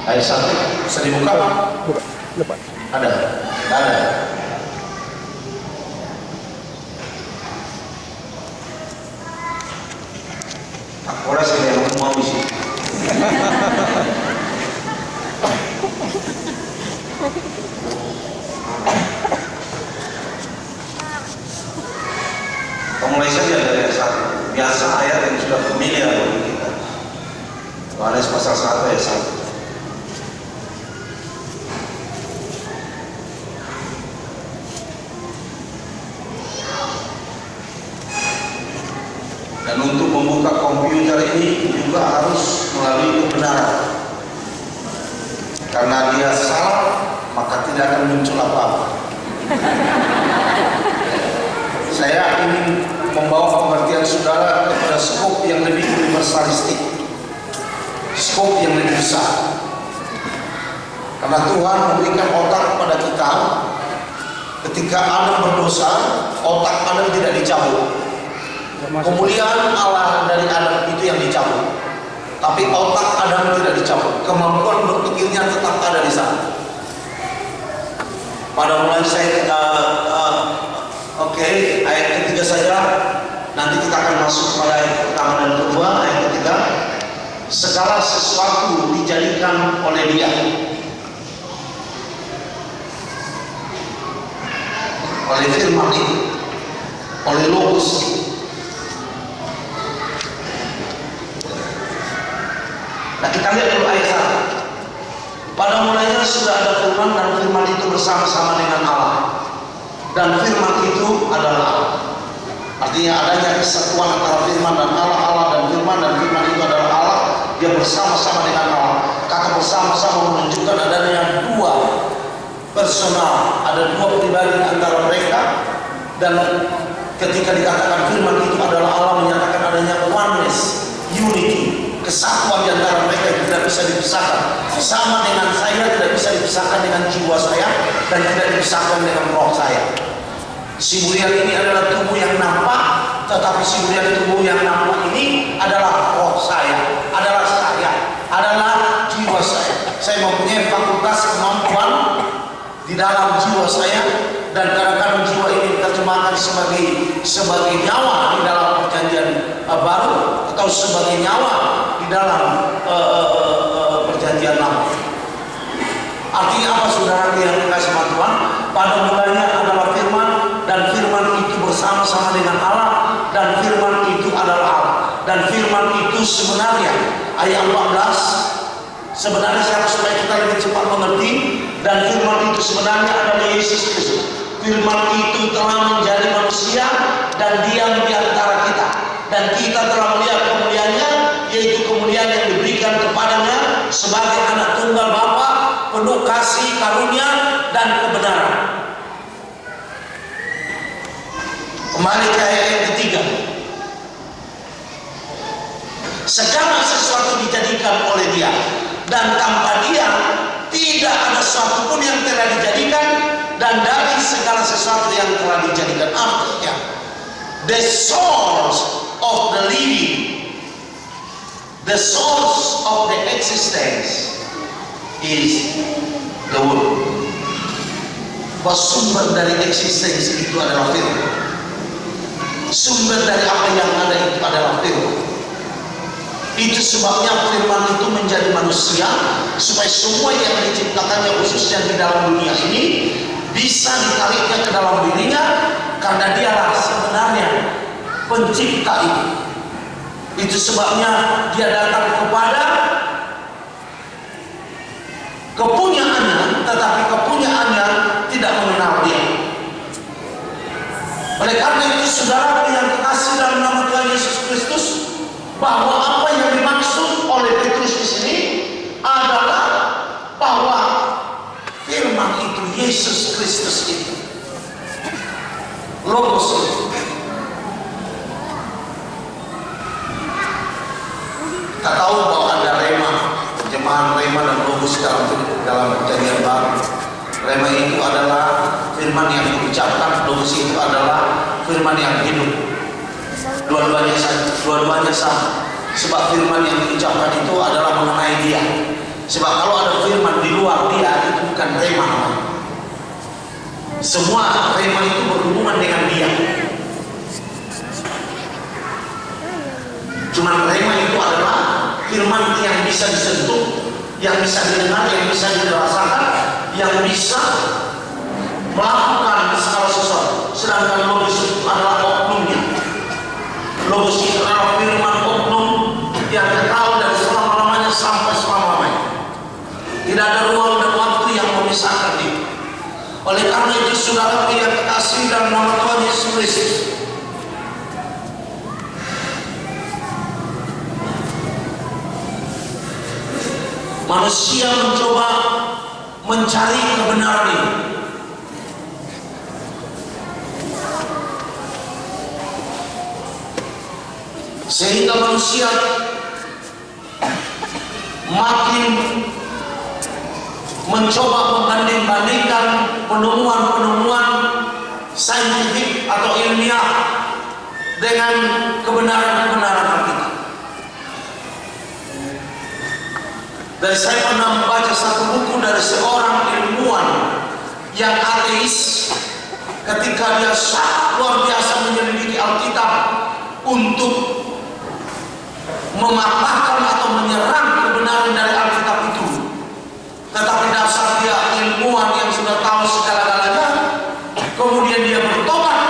Ayat 1 bisa dibuka? Buka, depan. Ada? Tidak ada. Aku rasa yang mau sih. Mulai saja dari ayat 1. Biasa ayat yang sudah familiar bagi kita. Yohanes pasal 1 ayat 1. Dan untuk membuka komputer ini juga harus melalui kebenaran. Karena dia salah, maka tidak akan muncul apa-apa. Saya ingin membawa pengertian saudara kepada skop yang lebih universalistik, skop yang lebih besar. Karena Tuhan memberikan otak kepada kita. Ketika Adam berdosa, otak Adam tidak dicabut. Kemuliaan Allah dari Adam itu yang dicabut, tapi otak Adam tidak dicabut. Kemampuan berpikirnya tetap ada di sana. Pada mulai saya ayat ketiga saja. Nanti kita akan masuk pada ayat pertama dan kedua. Ayat ketiga, segala sesuatu dijadikan oleh Dia, oleh firman itu, oleh logos. Nah, kita lihat dulu ayat 1. Pada mulanya sudah ada firman, dan firman itu bersama-sama dengan Allah, dan firman itu adalah Allah. Artinya adanya kesatuan antara firman dan Allah, Allah dan firman itu adalah Allah. Dia bersama-sama dengan Allah. Kata bersama-sama menunjukkan adanya dua personal, ada dua pribadi antara mereka. Dan ketika dikatakan firman itu adalah Allah, menyatakan adanya oneness, unity, kesatuan di antara mereka yang tidak bisa dipisahkan. Sama dengan saya tidak bisa dipisahkan dengan jiwa saya, dan tidak dipisahkan dengan roh saya. Si Muriel ini adalah tubuh yang nampak, tetapi si Muriel tubuh yang nampak ini adalah roh saya, adalah jiwa saya. Saya mempunyai fakultas kemampuan di dalam jiwa saya, dan kadang-kadang jiwa ini diterjemahkan sebagai nyawa di dalam perjanjian baru, atau sebagai nyawa di dalam perjanjian lama. Artinya apa, saudara yang dikasih Tuhan? Pada mulanya adalah firman, dan firman itu bersama-sama dengan Allah, dan firman itu adalah Allah. Dan firman itu sebenarnya, ayat 14, sebenarnya supaya kita lebih cepat mengerti, dan firman itu sebenarnya adalah Yesus Kristus. Firman itu telah menjadi manusia dan diam di antara kita, dan kita telah melihat kemuliaannya, yaitu kemuliaan yang diberikan kepadanya sebagai anak tunggal Bapa, penuh kasih karunia dan kebenaran. Kembali ke ayat yang ketiga. Segala sesuatu dijadikan oleh Dia, dan tanpa Dia tidak ada sesuatu pun yang telah dijadikan, dan dari segala sesuatu yang telah dijadikan. Artinya, the source of the living, the source of the existence is the word. Bahwa sumber dari eksistensi itu adalah firman. Sumber dari apa yang ada itu adalah firman. Itu sebabnya firman itu menjadi manusia, supaya semua yang diciptakannya, khususnya di dalam dunia ini, bisa ditariknya ke dalam dirinya, karena dialah sebenarnya pencipta itu. Itu sebabnya Dia datang kepada kepunyaannya, tetapi kepunyaannya tidak mengenal Dia. Oleh karena itu, saudara yang kekasih dalam nama Tuhan Yesus Kristus, bahwa apa yang dimaksud oleh Petrus di sini adalah bahwa firman itu, Yesus Kristus itu, logos itu. Kita tahu bahwa ada rema, terjemahan rema dan logos dalam perjanjian baru. Rema itu adalah firman yang diucapkan, logos itu adalah firman yang hidup. Dua-duanya sama. Sebab firman yang diucapkan itu adalah mengenai Dia. Sebab kalau ada firman di luar dia, itu bukan rema. Semua rema itu berhubungan dengan dia. Cuman rema itu adalah firman yang bisa disentuh, yang bisa didengar, yang bisa dirasakan, yang bisa melakukan segala sesuatu. Sedangkan logos itu adalah oknumnya. Logos itu adalah firman oknum yang kekal dari selama-lamanya sampai selama-lamanya. Tidak ada ruang dan waktu yang memisahkan itu. Oleh karena itu, saudara yang terkasih dalam nama Tuhan Yesus Kristus, manusia mencoba mencari kebenaran ini. Sehingga manusia makin mencoba membanding-bandingkan penemuan-penemuan saintifik atau ilmiah dengan kebenaran-kebenaran Alkitab. Dan saya pernah membaca satu buku dari seorang ilmuwan yang ateis, ketika dia sangat luar biasa menyelidiki Alkitab untuk mematahkan atau menyerang kebenaran dari Alkitab itu. Tetapi dasar dia ilmuwan yang sudah tahu segala-galanya, kemudian dia bertobat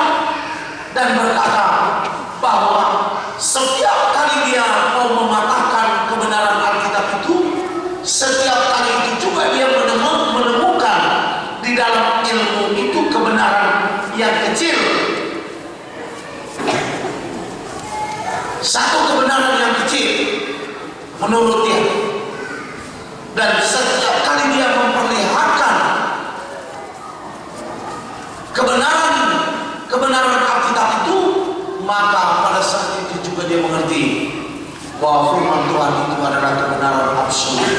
dan berkata bahwa setiap kali dia mau mematahkan kebenaran Alkitab itu, setiap kali itu juga dia menemukan di dalam ilmu itu kebenaran yang kecil. Satu kebenaran yang kecil menurut dia. Dan setiap kali dia memperlihatkan kebenaran Alkitab itu, maka pada saat itu juga dia mengerti bahwa firman Tuhan itu adalah kebenaran absolut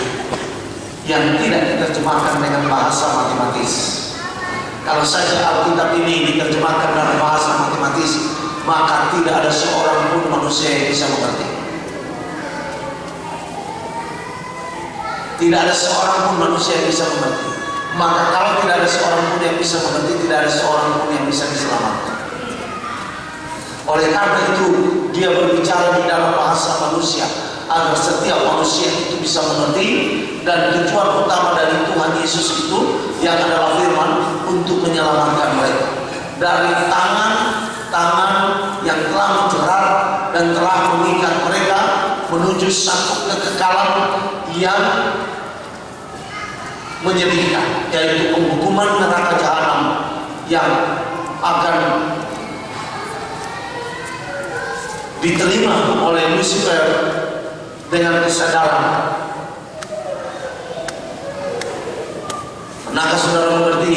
yang tidak diterjemahkan dengan bahasa matematis. Kalau saja Alkitab ini diterjemahkan dalam bahasa matematis, maka tidak ada seorang pun manusia yang bisa mengerti. Tidak ada seorang pun manusia yang bisa mengerti. Maka kalau tidak ada seorang pun yang bisa mengerti, tidak ada seorang pun yang bisa diselamatkan. Oleh karena itu, dia berbicara di dalam bahasa manusia agar setiap manusia itu bisa mengerti. Dan tujuan utama dari Tuhan Yesus itu, yang adalah firman, untuk menyelamatkan mereka dari tangan yang telah menjerat dan telah mengikat mereka menuju satu kekekalan yang menyedihkan, yaitu penghukuman neraka jahanam yang akan diterima oleh Lucifer dengan kesadaran. Pernahkah saudara mengerti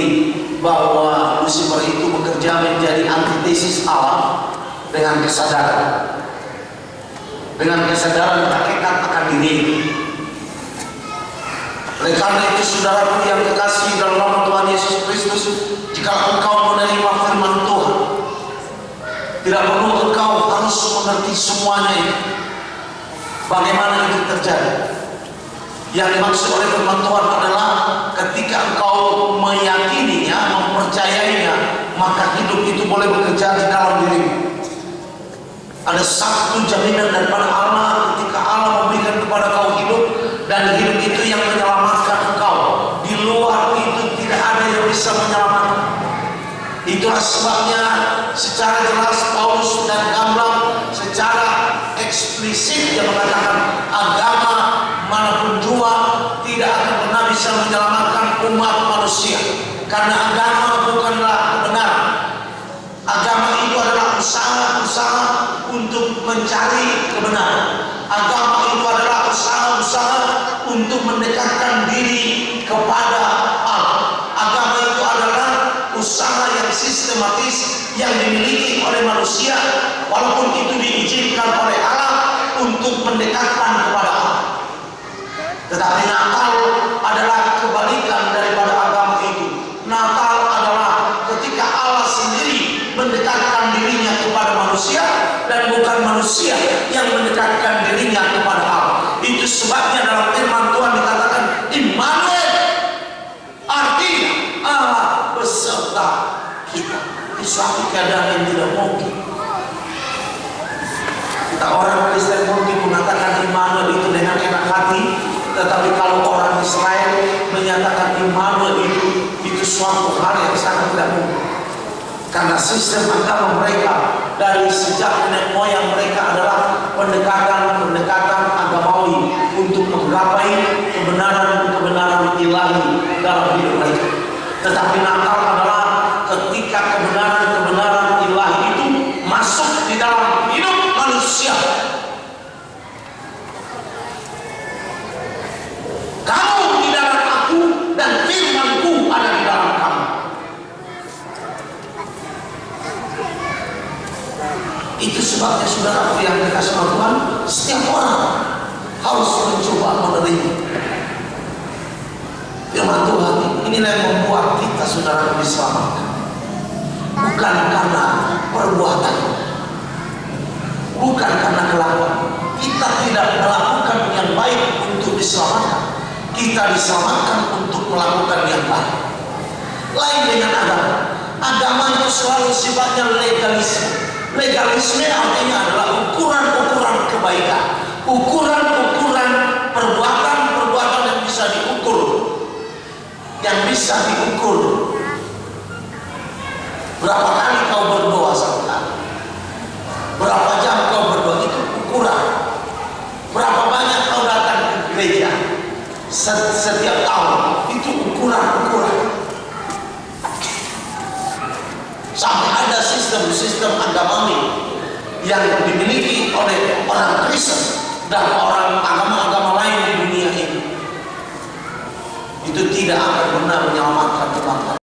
bahwa Lucifer itu bekerja menjadi antitesis Allah dengan kesadaran? Dengan kesadaran hakikat akan diri. Oleh karena itu, saudaraku yang kekasih dalam nama Tuhan Yesus Kristus, jika engkau menerima firman Tuhan, tidak perlu engkau harus mengerti semuanya itu. Bagaimana itu terjadi? Yang dimaksud oleh firman Tuhan adalah ketika engkau meyakininya, mempercayainya, maka hidup itu boleh bekerja di dalam dirimu. Ada satu jaminan daripada Allah ketika Allah memberikan kepada kau hidup, dan hidup itu yang menyelamatkan engkau. Di luar itu tidak ada yang bisa menyelamatkan. Itulah sebabnya secara jelas Paulus dan gamblang, secara eksplisit dia mengatakan agama manapun jua tidak akan pernah bisa menyelamatkan umat manusia, karena agama bukanlah kebenaran. Agama itu adalah usaha-usaha untuk mencari kebenaran. Agama itu adalah usaha-usaha untuk mendekatkan diri kepada Allah. Agama itu adalah usaha yang sistematis yang dimiliki oleh manusia, walaupun itu diizinkan oleh Allah untuk mendekatkan kepada Allah. Tetapi Natal adalah kebalikan daripada agama itu. Natal adalah ketika Allah sendiri mendekatkan dirinya kepada manusia, dan bukan manusia yang mendekatkan dirinya kepada Allah. Itu sebabnya dalam firman Tuhan dikatakan Immanuel, artinya Allah beserta kita. Di suatu keadaan yang tidak mungkin. Kita orang Kristen mungkin mengatakan Immanuel itu dengan enak hati, tetapi kalau orang Israel menyatakan Immanuel itu suatu hal yang sangat tidak mungkin. Karena sistem agama mereka dari sejak nenek moyang mereka adalah pendekatan agamawi untuk menggapai kebenaran ilahi dalam hidup mereka. Tetapi Natal adalah ketika kebenaran ilahi itu masuk di dalam hidup manusia. Kamu di dalam aku dan firman-Ku ada di dalam kamu. Itu sebabnya saudaraku yang dikasih Tuhan, setiap orang harus mencoba menerima firman Tuhan. Inilah yang membuat kita saudara diselamatkan, bukan karena perbuatan, bukan karena kelakuan. Kita tidak melakukan yang baik untuk diselamatkan. Kita diselamatkan untuk melakukan yang baik. Lain dengan agama. Agama itu selalu sifatnya legalisme. Legalisme artinya adalah ukuran-ukuran kebaikan, ukuran-ukuran perbuatan yang bisa diukur, berapa kali kau berdoa satu hari, berapa jam kau berdoa, itu ukuran. Berapa banyak kau datang ke gereja setiap tahun, itu ukuran-ukuran. Sampai ada sistem agamawi yang dimiliki oleh orang Kristen dan orang agama-agama lain di dunia ini, itu tidak akan benar menyelamatkan umat.